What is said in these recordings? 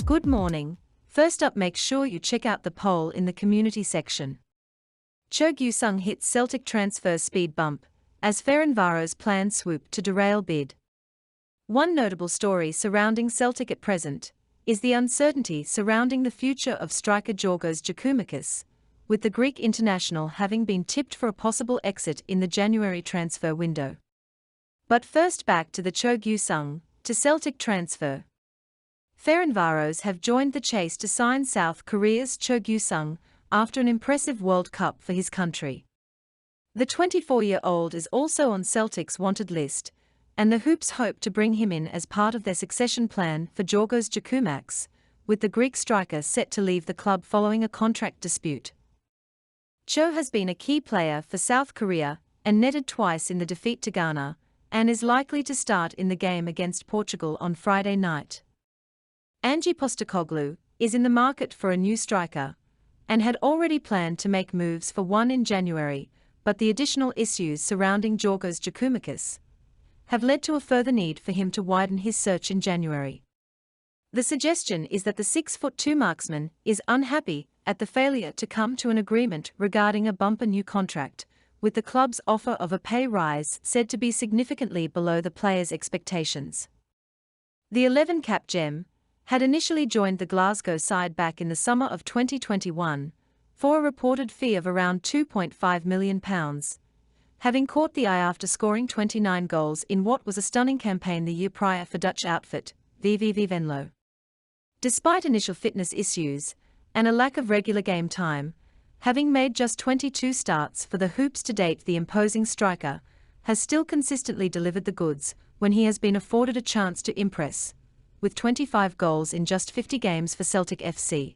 Good morning. First up, make sure you check out the poll in the community section. Cho Gue-sung hits Celtic transfer speed bump, as Ferencvaros plans swoop to derail bid. One notable story surrounding Celtic at present is the uncertainty surrounding the future of striker Giorgos Giakoumakis, with the Greek international having been tipped for a possible exit in the January transfer window. But first, back to the Cho Gue-sung to Celtic transfer. Ferencvaros have joined the chase to sign South Korea's Cho Gue-sung after an impressive World Cup for his country. The 24-year-old is also on Celtic's wanted list, and the Hoops hope to bring him in as part of their succession plan for Giorgos Giakoumakis, with the Greek striker set to leave the club following a contract dispute. Cho has been a key player for South Korea and netted twice in the defeat to Ghana, and is likely to start in the game against Portugal on Friday night. Ange Postecoglou is in the market for a new striker, and had already planned to make moves for one in January, but the additional issues surrounding Giorgos Giakoumakis have led to a further need for him to widen his search in January. The suggestion is that the 6'2" marksman is unhappy at the failure to come to an agreement regarding a bumper new contract, with the club's offer of a pay rise said to be significantly below the player's expectations. The 11-cap gem had initially joined the Glasgow side back in the summer of 2021 for a reported fee of around £2.5 million, having caught the eye after scoring 29 goals in what was a stunning campaign the year prior for Dutch outfit VVV Venlo. Despite initial fitness issues and a lack of regular game time, having made just 22 starts for the Hoops to date, the imposing striker has still consistently delivered the goods when he has been afforded a chance to impress, with 25 goals in just 50 games for Celtic FC.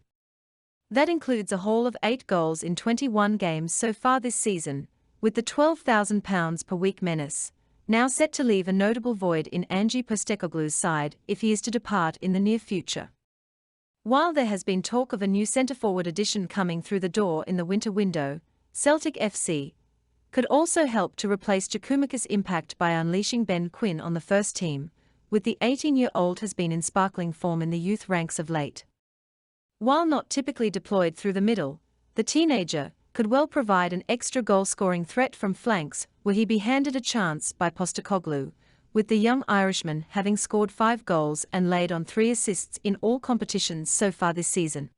That includes a haul of 8 goals in 21 games so far this season, with the £12,000 per week menace now set to leave a notable void in Ange Postecoglou's side if he is to depart in the near future. While there has been talk of a new centre-forward addition coming through the door in the winter window, Celtic FC could also help to replace Giakoumakis' impact by unleashing Ben Quinn on the first team, with the 18-year-old has been in sparkling form in the youth ranks of late. While not typically deployed through the middle, the teenager could well provide an extra goal-scoring threat from flanks were he be handed a chance by Postecoglou, with the young Irishman having scored 5 goals and laid on 3 assists in all competitions so far this season.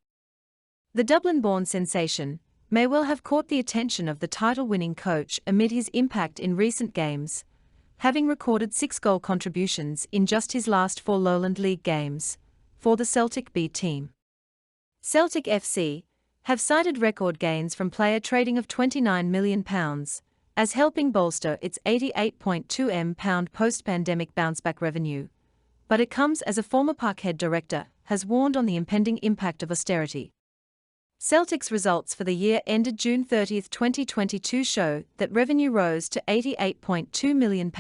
The Dublin-born sensation may well have caught the attention of the title-winning coach amid his impact in recent games, having recorded 6 goal contributions in just his last 4 Lowland League games for the Celtic B team. Celtic FC have cited record gains from player trading of £29 million as helping bolster its £88.2 million post-pandemic bounce-back revenue, but it comes as a former Parkhead director has warned on the impending impact of austerity. Celtic's results for the year ended June 30, 2022 show that revenue rose to £88.2 million,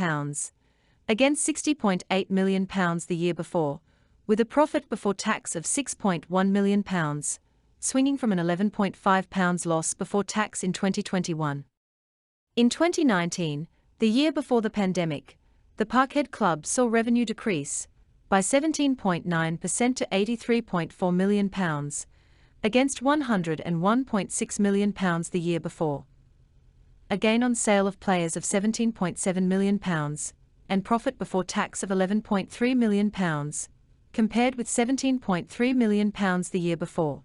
against £60.8 million the year before, with a profit before tax of £6.1 million, swinging from an £11.5 loss before tax in 2021. In 2019, the year before the pandemic, the Parkhead club saw revenue decrease by 17.9% to £83.4 million, against £101.6 million the year before. A gain on sale of players of £17.7 million, and profit before tax of £11.3 million, compared with £17.3 million the year before.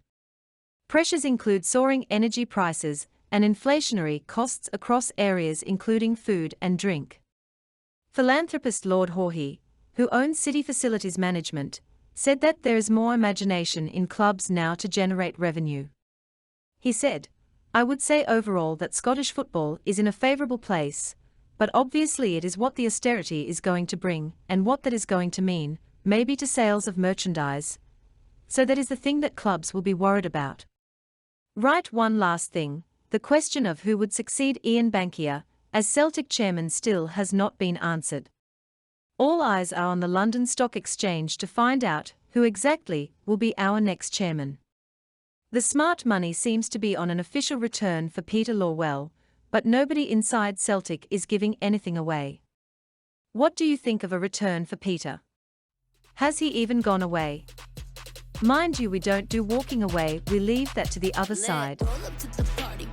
Pressures include soaring energy prices and inflationary costs across areas including food and drink. Philanthropist Lord Haughey, who owns City Facilities Management, said that there is more imagination in clubs now to generate revenue. He said, "I would say overall that Scottish football is in a favourable place, but obviously it is what the austerity is going to bring and what that is going to mean, maybe to sales of merchandise. So that is the thing that clubs will be worried about." Right, one last thing, the question of who would succeed Ian Bankier as Celtic chairman still has not been answered. All eyes are on the London Stock Exchange to find out who exactly will be our next chairman. The smart money seems to be on an official return for Peter Lawwell, but nobody inside Celtic is giving anything away. What do you think of a return for Peter? Has he even gone away? Mind you, we don't do walking away, we leave that to the other side. Roll up to the party.